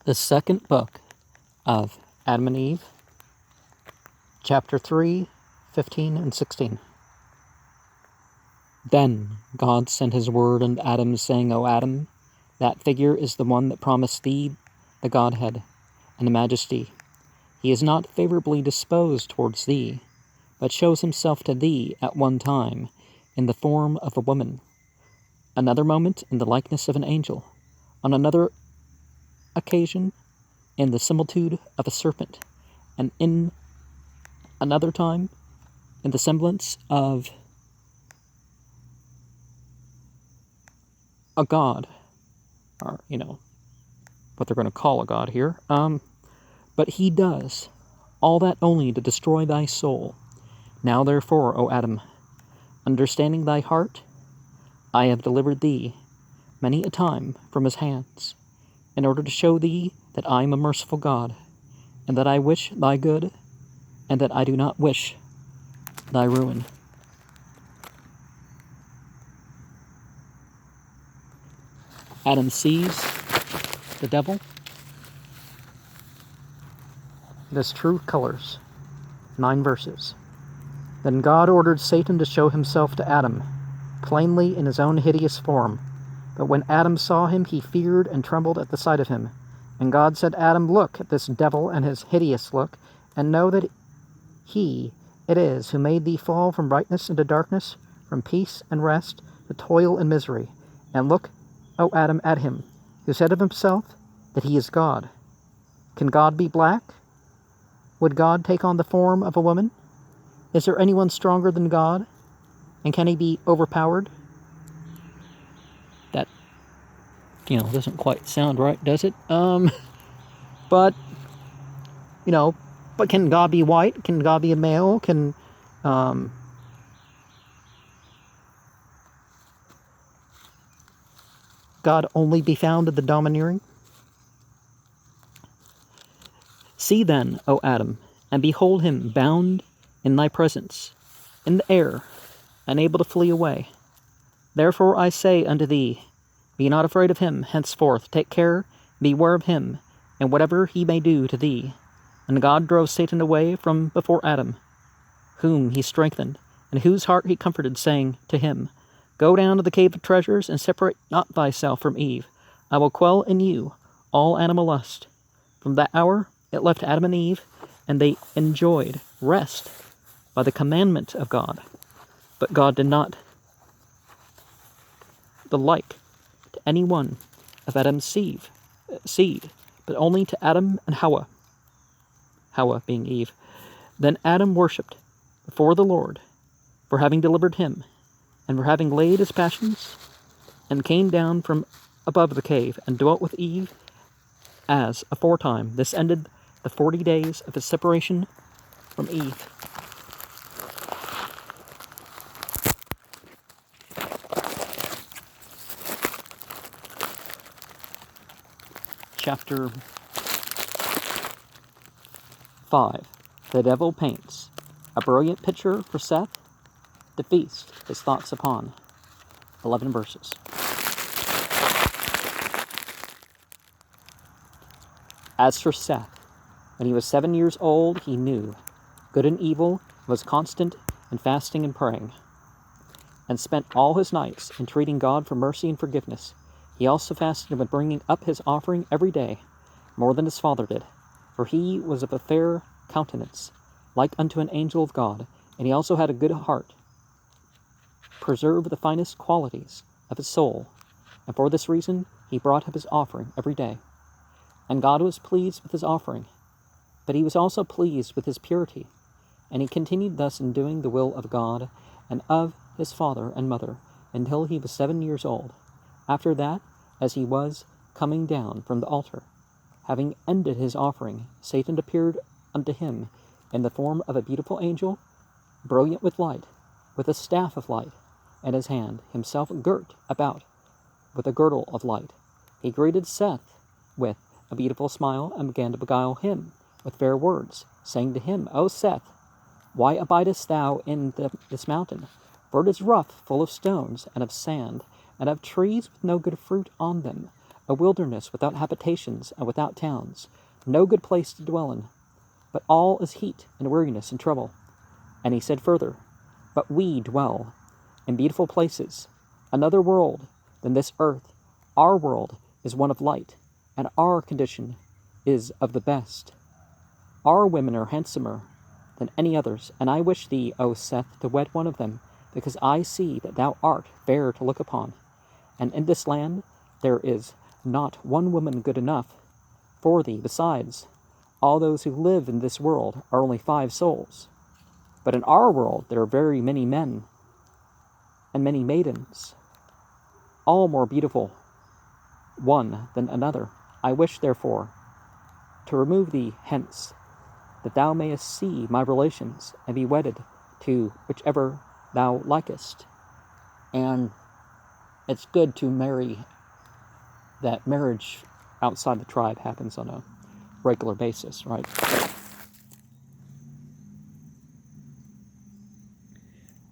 The second book of Adam and Eve, chapter 3, 15 and 16. Then God sent his word unto Adam, saying, O Adam, that figure is the one that promised thee the Godhead and the majesty. He is not favorably disposed towards thee, but shows himself to thee at one time in the form of a woman, another moment in the likeness of an angel, on another occasion in the similitude of a serpent, and in another time in the semblance of a god, or, what they're going to call a god here. But he does all that only to destroy thy soul. Now therefore, O Adam, understanding thy heart, I have delivered thee many a time from his hands, in order to show thee that I am a merciful God, and that I wish thy good, and that I do not wish thy ruin. Adam sees the devil in his true colors. 9 verses. Then God ordered Satan to show himself to Adam, plainly in his own hideous form. But when Adam saw him, he feared and trembled at the sight of him. And God said, Adam, look at this devil and his hideous look, and know that he it is who made thee fall from brightness into darkness, from peace and rest to toil and misery. And look, O Adam, at him, who said of himself that he is God. Can God be black? Would God take on the form of a woman? Is there anyone stronger than God? And can he be overpowered? That, doesn't quite sound right, does it? But can God be white? Can God be a male? Can, God only be found in the domineering? See then, O Adam, and behold him bound in thy presence, in the air, unable to flee away. Therefore I say unto thee, be not afraid of him henceforth, take care, beware of him, and whatever he may do to thee. And God drove Satan away from before Adam, whom he strengthened, and whose heart he comforted, saying to him, Go down to the cave of treasures, and separate not thyself from Eve. I will quell in you all animal lust. From that hour it left Adam and Eve, and they enjoyed rest by the commandment of God. But God did not the like to any one of Adam's seed, but only to Adam and Hawa being Eve. Then Adam worshipped before the Lord, for having delivered him, and for having laid his passions, and came down from above the cave, and dwelt with Eve as aforetime. This ended the 40 days of his separation from Eve. Chapter 5. The devil paints a brilliant picture for Seth to feast his thoughts upon. 11 verses. As for Seth, when he was 7 years old, he knew good and evil, was constant in fasting and praying, and spent all his nights entreating God for mercy and forgiveness. He also fasted with bringing up his offering every day, more than his father did, for he was of a fair countenance, like unto an angel of God, and he also had a good heart, preserved the finest qualities of his soul, and for this reason he brought up his offering every day. And God was pleased with his offering, but he was also pleased with his purity, and he continued thus in doing the will of God and of his father and mother, until he was 7 years old. After that, as he was coming down from the altar, having ended his offering, Satan appeared unto him in the form of a beautiful angel, brilliant with light, with a staff of light in his hand, himself girt about with a girdle of light. He greeted Seth with a beautiful smile, and began to beguile him with fair words, saying to him, O Seth, why abidest thou in this mountain? For it is rough, full of stones, and of sand, and of trees with no good fruit on them. a wilderness without habitations and without towns, no good place to dwell in, but all is heat and weariness and trouble. And he said further, But we dwell in beautiful places, another world than this earth. Our world is one of light, and our condition is of the best. Our women are handsomer than any others, and I wish thee, O Seth, to wed one of them, because I see that thou art fair to look upon. And in this land there is not one woman good enough for thee. Besides, all those who live in this world are only 5 souls. But in our world there are very many men and many maidens, all more beautiful one than another. I wish, therefore, to remove thee hence, that thou mayest see my relations and be wedded to whichever thou likest. And it's good to marry, that marriage outside the tribe happens on a regular basis, right?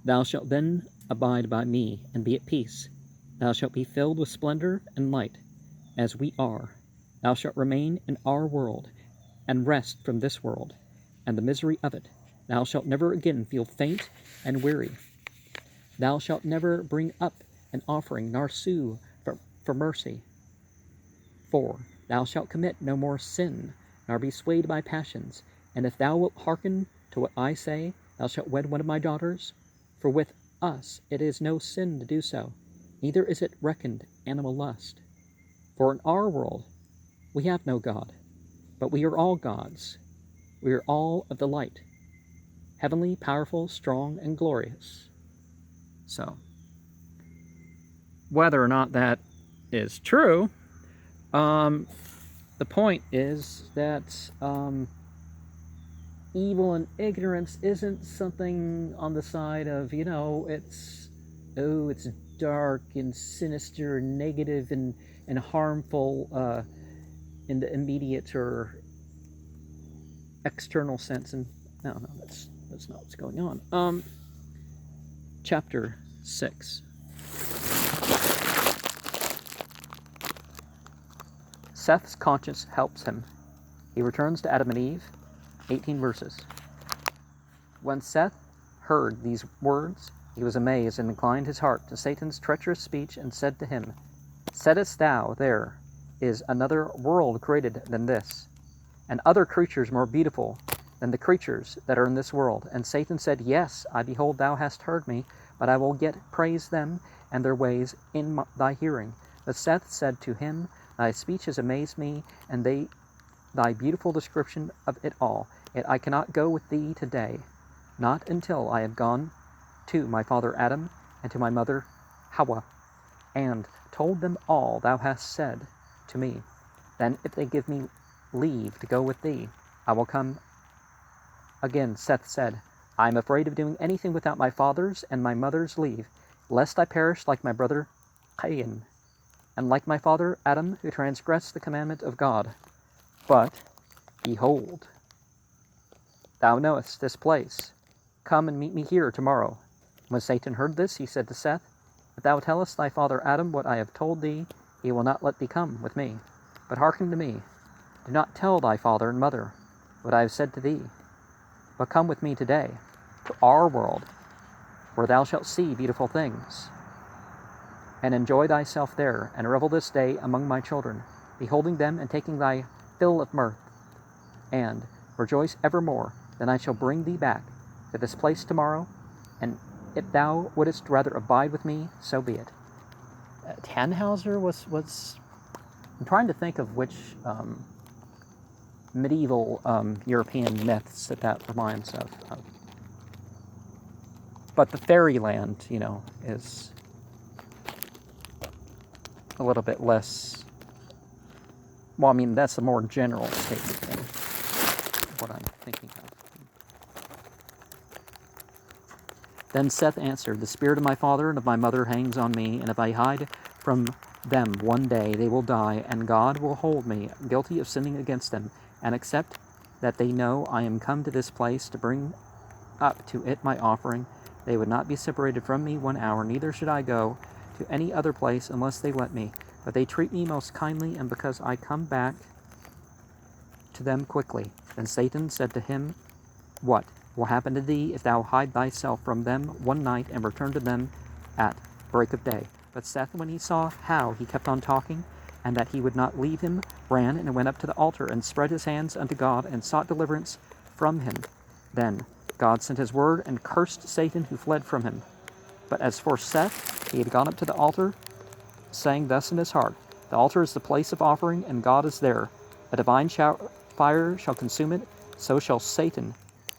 Thou shalt then abide by me and be at peace. Thou shalt be filled with splendor and light, as we are. Thou shalt remain in our world and rest from this world and the misery of it. Thou shalt never again feel faint and weary. Thou shalt never bring up an offering, nor sue for mercy. 4. Thou shalt commit no more sin, nor be swayed by passions. And if thou wilt hearken to what I say, thou shalt wed one of my daughters. For with us it is no sin to do so, neither is it reckoned animal lust. For in our world we have no God, but we are all gods. We are all of the light, heavenly, powerful, strong, and glorious. So, whether or not that is true, the point is that evil and ignorance isn't something on the side of, it's dark and sinister and negative and harmful in the immediate or external sense. And no, that's not what's going on. Chapter 6. Seth's conscience helps him. He returns to Adam and Eve. 18 verses. When Seth heard these words, he was amazed and inclined his heart to Satan's treacherous speech and said to him, Saidest thou, there is another world created than this, and other creatures more beautiful than the creatures that are in this world? And Satan said, Yes, I behold thou hast heard me, but I will yet praise them and their ways in thy hearing. But Seth said to him, Thy speech has amazed me, and thy beautiful description of it all. Yet I cannot go with thee today, not until I have gone to my father Adam and to my mother Hawa, and told them all thou hast said to me. Then if they give me leave to go with thee, I will come. Again Seth said, I am afraid of doing anything without my father's and my mother's leave, lest I perish like my brother Cain, and like my father Adam, who transgressed the commandment of God. But, behold, thou knowest this place. Come and meet me here tomorrow. When Satan heard this, he said to Seth, If thou tellest thy father Adam what I have told thee, he will not let thee come with me. But hearken to me. Do not tell thy father and mother what I have said to thee, but come with me today to our world, where thou shalt see beautiful things, and enjoy thyself there, and revel this day among my children, beholding them and taking thy fill of mirth, and rejoice evermore. Then I shall bring thee back to this place tomorrow, and if thou wouldest rather abide with me, so be it. Tannhauser was I'm trying to think of which medieval European myths that reminds of. But the fairyland, is a little bit less. Well, I mean, that's a more general statement than what I'm thinking of. Then Seth answered, The spirit of my father and of my mother hangs on me, and if I hide from them one day, they will die, and God will hold me guilty of sinning against them, and except that they know I am come to this place to bring up to it my offering, they would not be separated from me 1 hour, neither should I go to any other place unless they let me. But they treat me most kindly, and because I come back to them quickly. Then Satan said to him, What will happen to thee if thou hide thyself from them one night and return to them at break of day? But Seth, when he saw how he kept on talking, and that he would not leave him, ran and went up to the altar, and spread his hands unto God, and sought deliverance from him. Then God sent his word, and cursed Satan, who fled from him. But as for Seth, he had gone up to the altar, saying thus in his heart, The altar is the place of offering, and God is there. A divine fire shall consume it, so shall Satan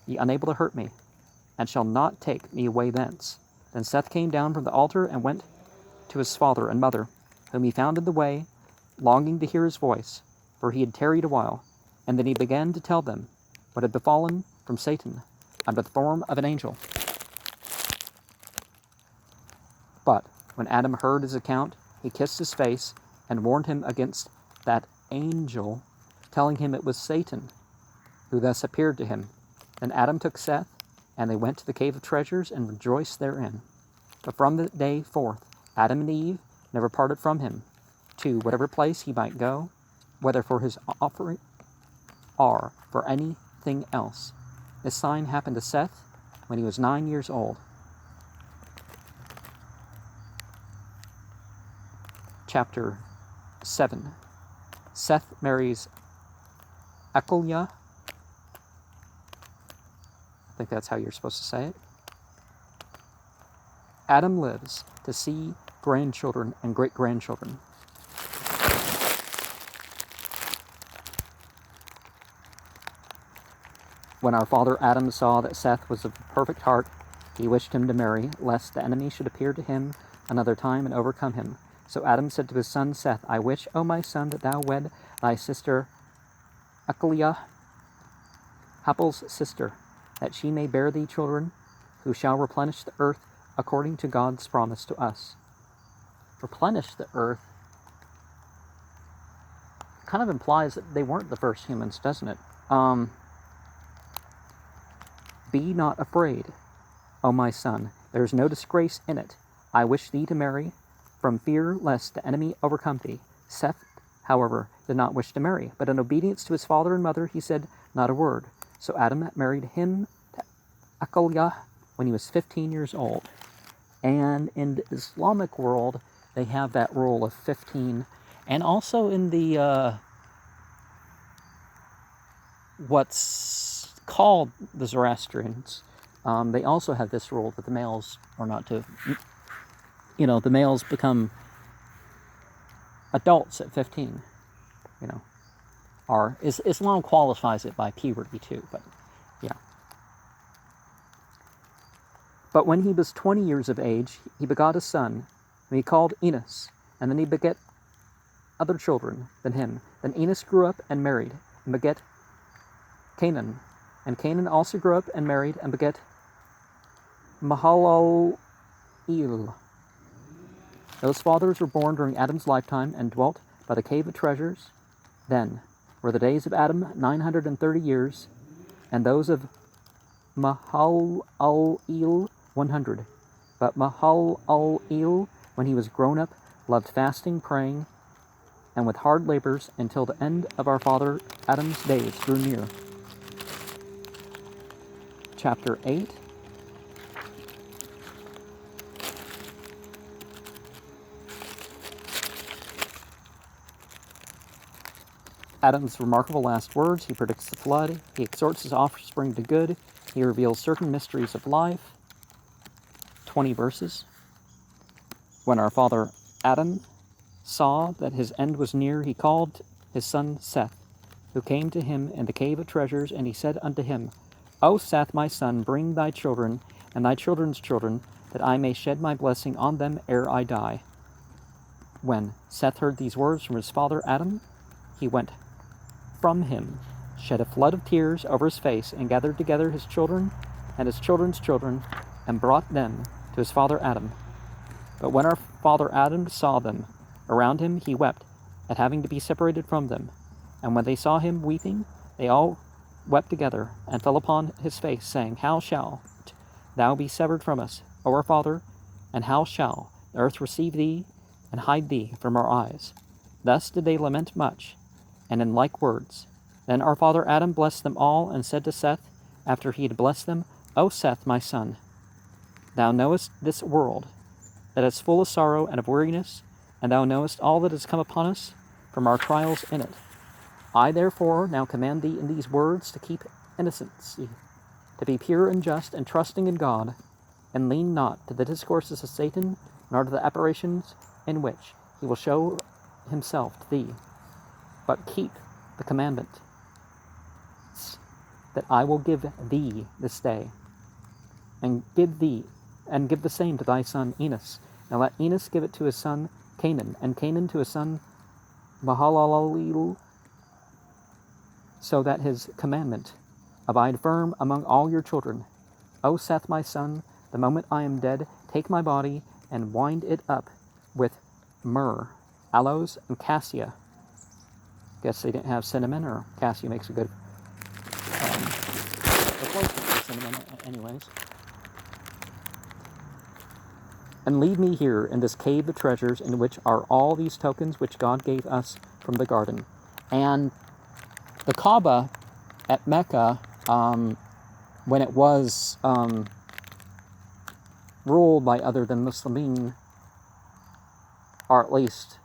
be unable to hurt me, and shall not take me away thence. Then Seth came down from the altar, and went to his father and mother, whom he found in the way, longing to hear his voice, for he had tarried a while. And then he began to tell them what had befallen from Satan under the form of an angel. But when Adam heard his account, he kissed his face, and warned him against that angel, telling him it was Satan who thus appeared to him. Then Adam took Seth, and they went to the cave of treasures, and rejoiced therein. But from the day forth, Adam and Eve never parted from him, to whatever place he might go, whether for his offering or for anything else. This sign happened to Seth when he was 9 years old. Chapter 7. Seth marries Achalia. I think that's how you're supposed to say it. Adam lives to see grandchildren and great-grandchildren. When our father Adam saw that Seth was of perfect heart, he wished him to marry, lest the enemy should appear to him another time and overcome him. So Adam said to his son Seth, I wish, O my son, that thou wed thy sister Achalia, Happel's sister, that she may bear thee children, who shall replenish the earth according to God's promise to us. Replenish the earth kind of implies that they weren't the first humans, doesn't it? Be not afraid, O my son. There is no disgrace in it. I wish thee to marry, from fear lest the enemy overcome thee. Seth, however, did not wish to marry, but in obedience to his father and mother, he said not a word. So Adam married him to Achalia when he was 15 years old. And in the Islamic world, they have that rule of 15. And also in the what's called the Zoroastrians, they also have this rule that the males are not to, the males become adults at 15, or Islam qualifies it by puberty too, but yeah. But when he was 20 years of age, he begot a son, whom he called Enos, and then he begat other children than him. Then Enos grew up and married, and begat Canaan. And Canaan also grew up and married, and begat Mahalalel. Those fathers were born during Adam's lifetime, and dwelt by the cave of treasures. Then were the days of Adam 930 years, and those of Mahalalel 100. But Mahalalel, when he was grown up, loved fasting, praying, and with hard labors, until the end of our father Adam's days drew near. Chapter 8. Adam's remarkable last words. He predicts the flood. He exhorts his offspring to good. He reveals certain mysteries of life. 20 verses. When our father Adam saw that his end was near, he called his son Seth, who came to him in the cave of treasures, and he said unto him, O Seth, my son, bring thy children and thy children's children, that I may shed my blessing on them ere I die. When Seth heard these words from his father Adam, he went from him, shed a flood of tears over his face, and gathered together his children and his children's children, and brought them to his father Adam. But when our father Adam saw them around him, he wept at having to be separated from them. And when they saw him weeping, they all wept together, and fell upon his face, saying, How shall thou be severed from us, O our father? And how shall the earth receive thee, and hide thee from our eyes. Thus did they lament much, and in like words. Then our father Adam blessed them all, and said to Seth, after he had blessed them, O Seth, my son, thou knowest this world, that is full of sorrow and of weariness, and thou knowest all that has come upon us from our trials in it. I therefore now command thee in these words to keep innocency, to be pure and just, and trusting in God, and lean not to the discourses of Satan, nor to the apparitions in which he will show himself to thee, but keep the commandment that I will give thee this day, and give the same to thy son Enos. Now let Enos give it to his son Canaan, and Canaan to his son Mahalalel, so that his commandment abide firm among all your children. O Seth, my son, the moment I am dead, take my body and wind it up with myrrh, aloes, and cassia. Guess they didn't have cinnamon, or cassia makes a good replacement for cinnamon anyways. And leave me here in this cave of treasures, in which are all these tokens which God gave us from the garden. And the Kaaba at Mecca, when it was ruled by other than Muslimin, or at least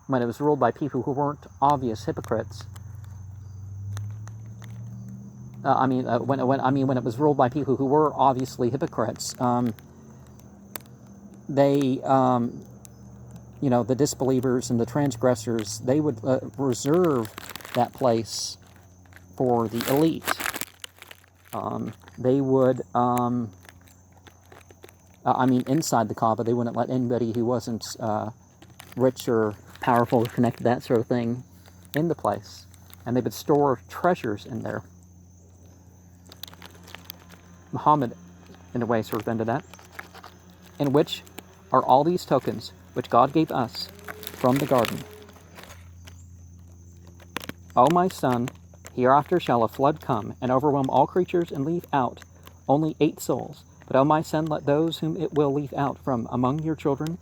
when it was ruled by people who weren't obvious hypocrites, when it was ruled by people who were obviously hypocrites, they, the disbelievers and the transgressors, they would reserve that place for the elite. They would, inside the Kaaba, they wouldn't let anybody who wasn't rich or powerful or connected, that sort of thing, in the place. And they would store treasures in there. Muhammad, in a way, sort of ended that. In which are all these tokens which God gave us from the garden. O my son, hereafter shall a flood come, and overwhelm all creatures, and leave out only 8 souls. But, O my son, let those whom it will leave out from among your children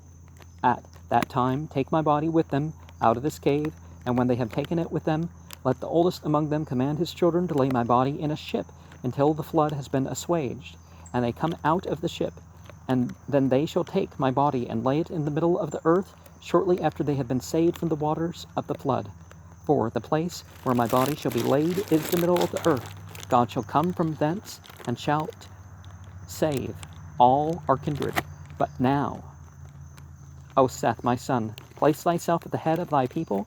at that time take my body with them out of this cave, and when they have taken it with them, let the oldest among them command his children to lay my body in a ship until the flood has been assuaged, and they come out of the ship. And then they shall take my body and lay it in the middle of the earth shortly after they have been saved from the waters of the flood. For the place where my body shall be laid is the middle of the earth. God shall come from thence, and shall save all our kindred. But now, O Seth, my son, place thyself at the head of thy people,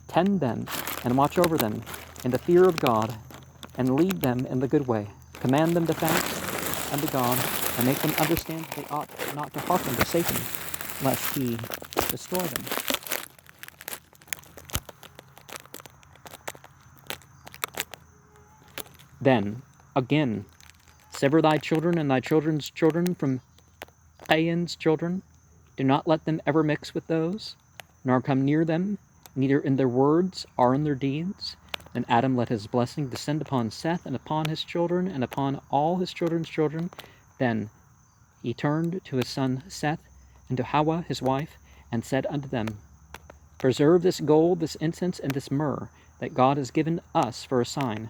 tend them, and watch over them in the fear of God, and lead them in the good way. Command them to fast unto God, and make them understand that they ought not to hearken to Satan, lest he destroy them. Then, again, sever thy children and thy children's children from Cain's children. Do not let them ever mix with those, nor come near them, neither in their words or in their deeds. And Adam let his blessing descend upon Seth, and upon his children, and upon all his children's children. Then he turned to his son Seth, and to Hawa his wife, and said unto them, Preserve this gold, this incense, and this myrrh, that God has given us for a sign.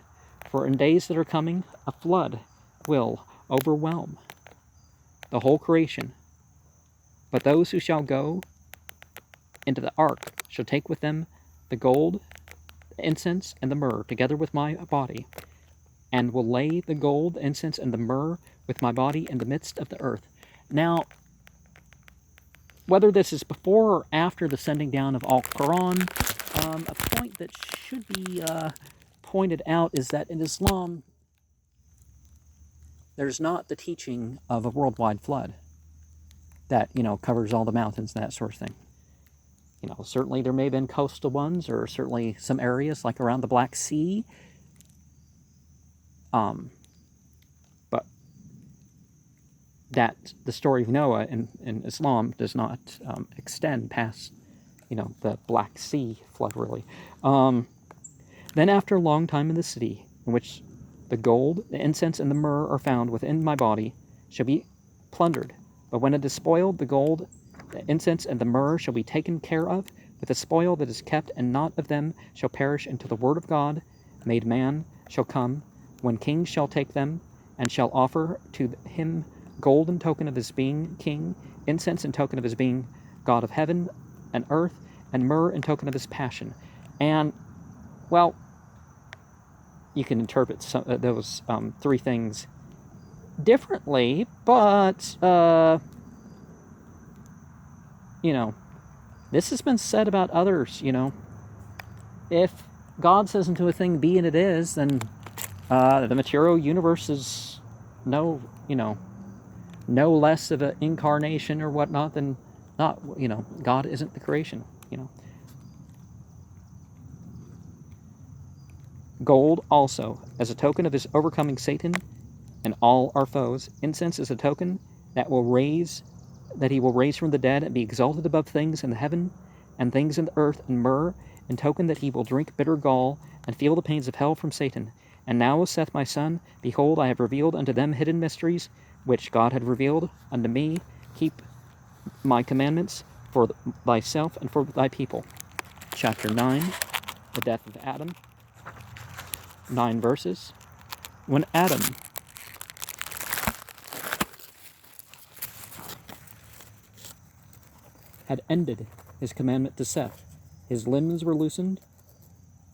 For in days that are coming, a flood will overwhelm the whole creation. But those who shall go into the ark shall take with them the gold, the incense, and the myrrh, together with my body, and will lay the gold, the incense, and the myrrh with my body in the midst of the earth. Now, whether this is before or after the sending down of Al-Quran, a point that should be pointed out is that in Islam, there's not the teaching of a worldwide flood that, covers all the mountains and that sort of thing. Certainly there may have been coastal ones, or certainly some areas like around the Black Sea. But that the story of Noah in Islam does not extend past, the Black Sea flood, really. Then after a long time in the city, in which the gold, the incense, and the myrrh are found within my body, shall be plundered. But when it is spoiled, the gold The incense and the myrrh shall be taken care of with the spoil that is kept, and not of them shall perish until the word of God made man shall come, when kings shall take them, and shall offer to him gold in token of his being king, incense in token of his being God of heaven and earth, and myrrh in token of his passion. And, well, you can interpret those three things differently, but, this has been said about others, If God says unto a thing, be and it is, then the material universe is no less of an incarnation or whatnot than not, God isn't the creation, Gold also, as a token of his overcoming Satan and all our foes. Incense is a token that he will raise from the dead and be exalted above things in the heaven and things in the earth, and myrrh, in token that he will drink bitter gall and feel the pains of hell from Satan. And now, O Seth, my son, behold, I have revealed unto them hidden mysteries, which God had revealed unto me. Keep my commandments for thyself and for thy people. Chapter 9, the death of Adam. 9 verses. When Adam had ended his commandment to Seth, his limbs were loosened,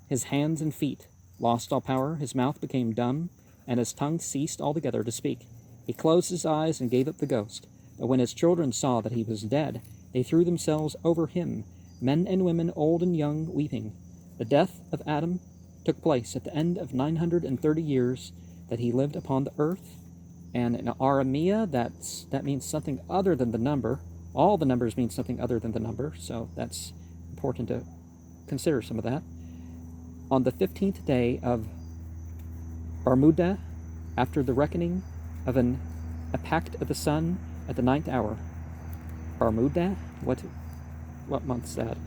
his hands and feet lost all power, his mouth became dumb, and his tongue ceased altogether to speak. He closed his eyes and gave up the ghost. But when his children saw that he was dead, they threw themselves over him, men and women, old and young, weeping. The death of Adam took place at the end of 930 years that he lived upon the earth. And in Aramea, that means something other than the number. All the numbers mean something other than the number, so that's important to consider some of that. On the 15th day of Barmuda, after the reckoning of a pact of the sun at the 9th hour. Barmuda? What month's that?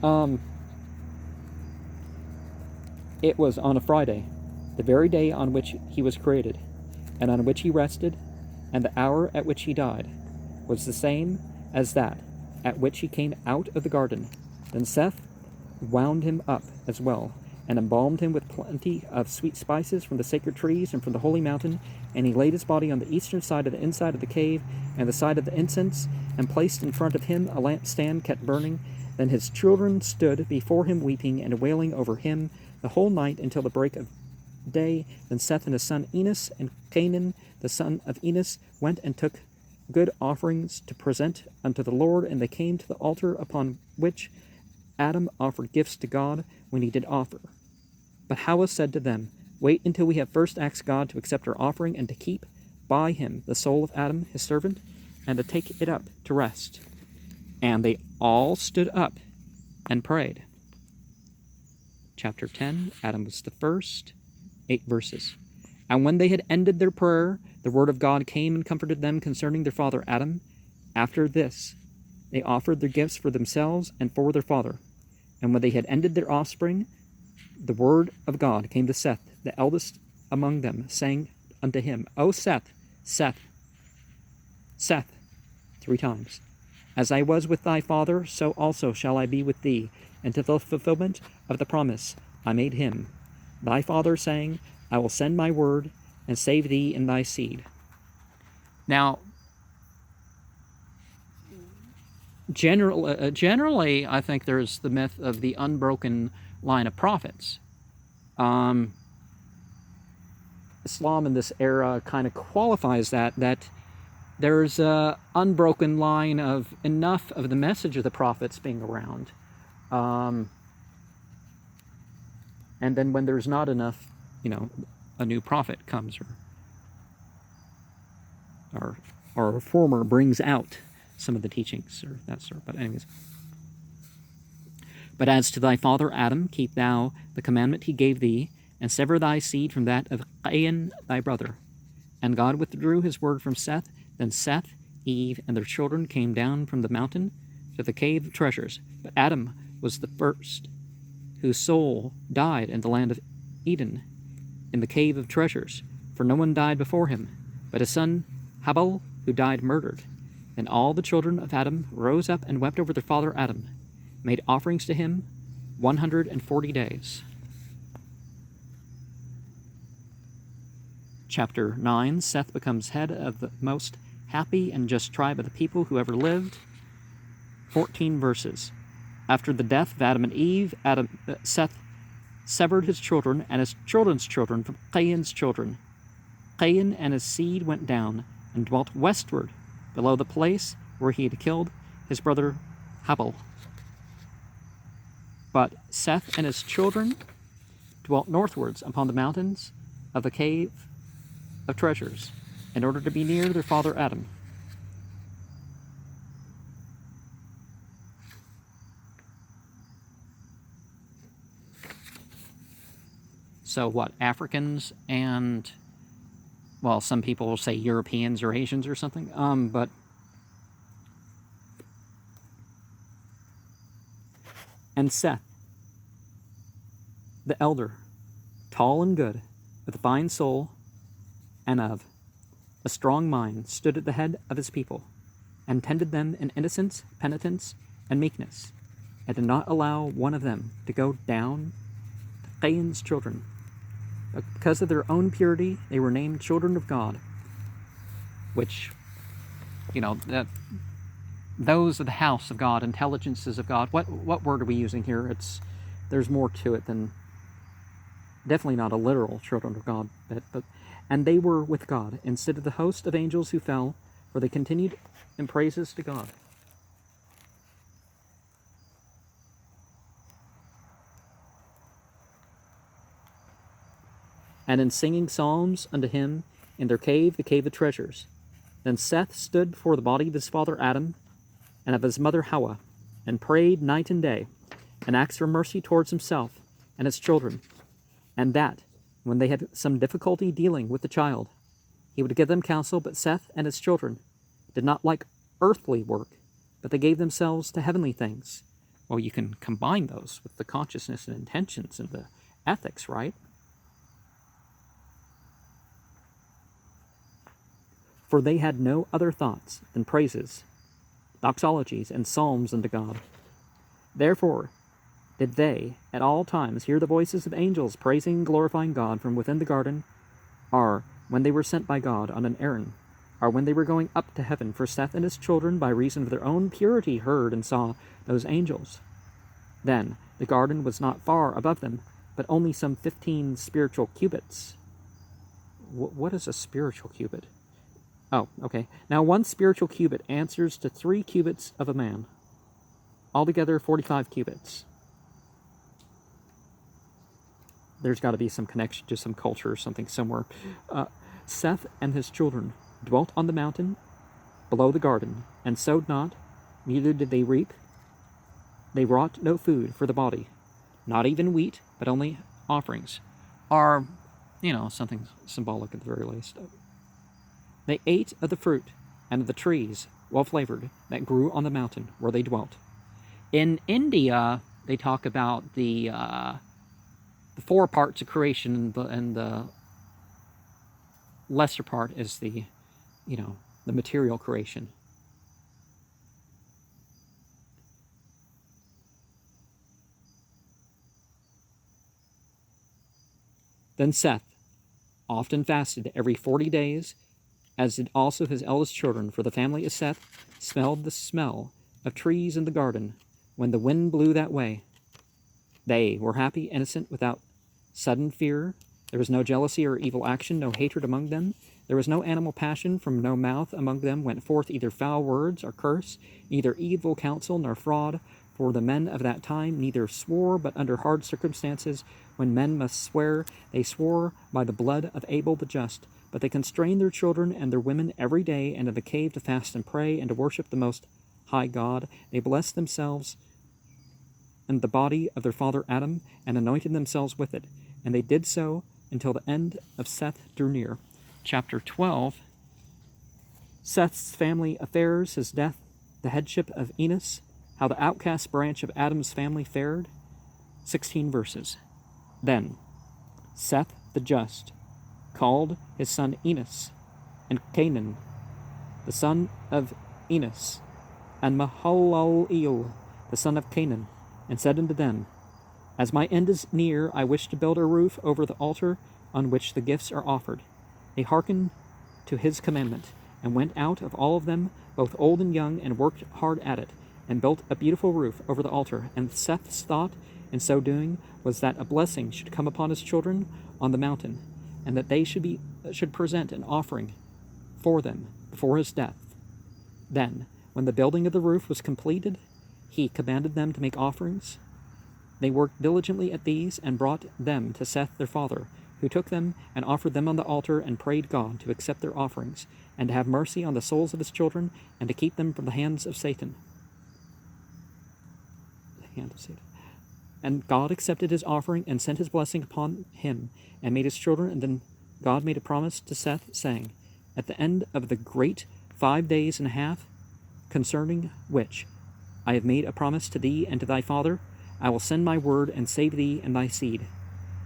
It was on a Friday, the very day on which he was created, and on which he rested, and the hour at which he died was the same as that at which he came out of the garden. Then Seth wound him up as well, and embalmed him with plenty of sweet spices from the sacred trees and from the holy mountain, and he laid his body on the eastern side of the inside of the cave, and the side of the incense, and placed in front of him a lampstand kept burning. Then his children stood before him weeping and wailing over him the whole night until the break of day. Then Seth and his son Enos and Canaan, the son of Enos, went and took good offerings to present unto the Lord, and they came to the altar upon which Adam offered gifts to God when he did offer. But Hawa said to them, Wait until we have first asked God to accept our offering, and to keep by him the soul of Adam, his servant, and to take it up to rest. And they all stood up and prayed. Chapter 10, Adam was the first, 8 verses. And when they had ended their prayer, the word of God came and comforted them concerning their father Adam. After this, they offered their gifts for themselves and for their father. And when they had ended their offspring, the word of God came to Seth, the eldest among them, saying unto him, O Seth, Seth, Seth, 3 times. As I was with thy father, so also shall I be with thee, and to the fulfillment of the promise I made him, thy father, saying, I will send my word and save thee and thy seed. Now, generally, I think there's the myth of the unbroken line of prophets. Islam in this era kind of qualifies that there's an unbroken line of enough of the message of the prophets being around. And then when there's not enough, a new prophet comes, or a reformer brings out some of the teachings, or that sort. But anyways. But as to thy father Adam, keep thou the commandment he gave thee, and sever thy seed from that of Cain thy brother. And God withdrew his word from Seth. Then Seth, Eve, and their children came down from the mountain to the cave of treasures. But Adam was the first, whose soul died in the land of Eden, in the cave of treasures, for no one died before him, but his son Habel, who died murdered. Then all the children of Adam rose up and wept over their father Adam, made offerings to him 140 days. Chapter 9, Seth becomes head of the most happy and just tribe of the people who ever lived. 14 verses. After the death of Adam and Eve, Seth severed his children and his children's children from Cain's children. Cain and his seed went down and dwelt westward, below the place where he had killed his brother Habel. But Seth and his children dwelt northwards upon the mountains of the cave of treasures, in order to be near their father Adam. So what, Africans and, well, some people will say Europeans or Asians or something, but and Seth, the elder, tall and good, with a fine soul, and of a strong mind, stood at the head of his people, and tended them in innocence, penitence, and meekness, and did not allow one of them to go down to Cain's children. But because of their own purity, they were named children of God, which, that those of the house of God, intelligences of God. What word are we using here? There's more to it than, definitely not a literal children of God, but and they were with God instead of the host of angels who fell, for they continued in praises to God. And in singing psalms unto him in their cave, the cave of treasures. Then Seth stood before the body of his father Adam and of his mother Hawa, and prayed night and day, and asked for mercy towards himself and his children, and that, when they had some difficulty dealing with the child, he would give them counsel. But Seth and his children did not like earthly work, but they gave themselves to heavenly things. Well, you can combine those with the consciousness and intentions and the ethics, right? For they had no other thoughts than praises, doxologies, and psalms unto God. Therefore did they at all times hear the voices of angels praising and glorifying God from within the garden, or when they were sent by God on an errand, or when they were going up to heaven. For Seth and his children, by reason of their own purity, heard and saw those angels. Then the garden was not far above them, but only some 15 spiritual cubits. What is a spiritual cubit? Oh, okay. Now 1 spiritual cubit answers to 3 cubits of a man. Altogether 45 cubits. There's got to be some connection to some culture or something somewhere. Seth and his children dwelt on the mountain below the garden, and sowed not, neither did they reap. They wrought no food for the body, not even wheat, but only offerings, or, something symbolic at the very least. They ate of the fruit and of the trees, well-flavored, that grew on the mountain where they dwelt. In India, they talk about the 4 parts of creation, and the lesser part is the material creation. Then Seth often fasted every 40 days, as did also his eldest children, for the family of Seth smelled the smell of trees in the garden when the wind blew that way. They were happy, innocent, without sudden fear. There was no jealousy or evil action, no hatred among them. There was no animal passion. From no mouth among them went forth either foul words or curse, neither evil counsel nor fraud. For the men of that time neither swore, but under hard circumstances, when men must swear, they swore by the blood of Abel the just. But they constrained their children and their women every day, and in the cave to fast and pray, and to worship the Most High God. They blessed themselves and the body of their father Adam, and anointed themselves with it. And they did so until the end of Seth drew near. Chapter 12, Seth's family affairs, his death, the headship of Enos, how the outcast branch of Adam's family fared. 16 verses. Then Seth the just called his son Enos, and Canaan, the son of Enos, and Mahalaleel, the son of Canaan, and said unto them, As my end is near, I wish to build a roof over the altar on which the gifts are offered. They hearkened to his commandment, and went out of all of them, both old and young, and worked hard at it, and built a beautiful roof over the altar. And Seth's thought in so doing was that a blessing should come upon his children on the mountain, and that they should present an offering for them before his death. Then, when the building of the roof was completed, he commanded them to make offerings. They worked diligently at these, and brought them to Seth their father, who took them and offered them on the altar, and prayed God to accept their offerings, and to have mercy on the souls of his children, and to keep them from the hands of Satan. And God accepted his offering, and sent his blessing upon him, and made his children. And then God made a promise to Seth, saying, At the end of the great 5 days and a half, concerning which I have made a promise to thee and to thy father, I will send my word and save thee and thy seed.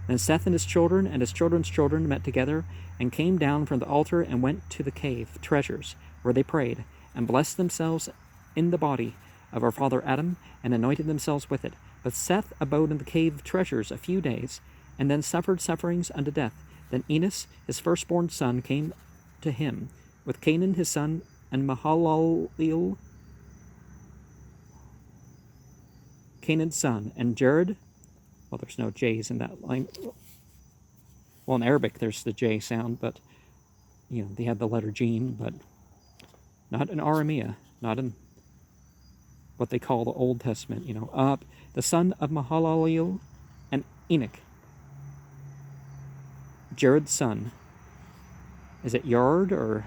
Then Seth and his children and his children's children met together, and came down from the altar, and went to the cave treasures, where they prayed, and blessed themselves in the body of our father Adam, and anointed themselves with it. But Seth abode in the cave treasures a few days, and then suffered sufferings unto death. Then Enos, his firstborn son, came to him, with Canaan his son, and Mahalaleel, Canaan's son, and Jared. Well, there's no J's in that line. Well, in Arabic, there's the J sound, but, they had the letter Gene, but not in Aramea, not in what they call the Old Testament, the son of Mahalaleel, and Enoch, Jared's son. Is it Yard, or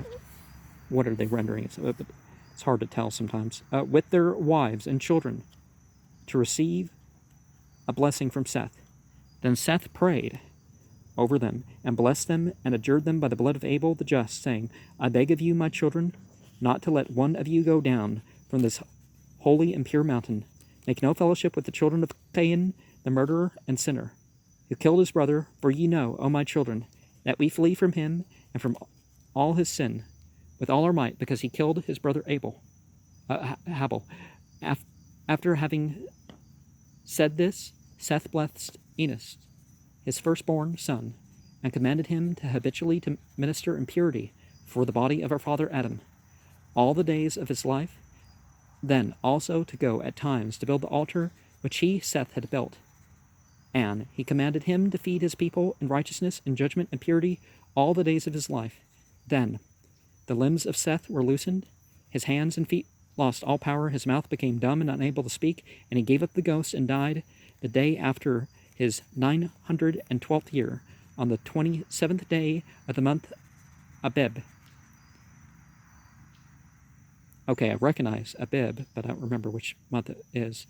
what are they rendering it? It's hard to tell sometimes. With their wives and children, to receive a blessing from Seth. Then Seth prayed over them, and blessed them, and adjured them by the blood of Abel the just, saying, I beg of you, my children, not to let one of you go down from this holy and pure mountain. Make no fellowship with the children of Cain, the murderer and sinner, who killed his brother. For ye know, O my children, that we flee from him and from all his sin with all our might, because he killed his brother Abel. After having said this, Seth blessed Enos, his firstborn son, and commanded him to habitually to minister in purity for the body of our father Adam all the days of his life, then also to go at times to build the altar which he, Seth, had built. And he commanded him to feed his people in righteousness and judgment and purity all the days of his life. Then the limbs of Seth were loosened, his hands and feet lost all power, his mouth became dumb and unable to speak, and he gave up the ghost and died the day after his 912th year, on the 27th day of the month Abib. Okay, I recognize Abib, but I don't remember which month it is.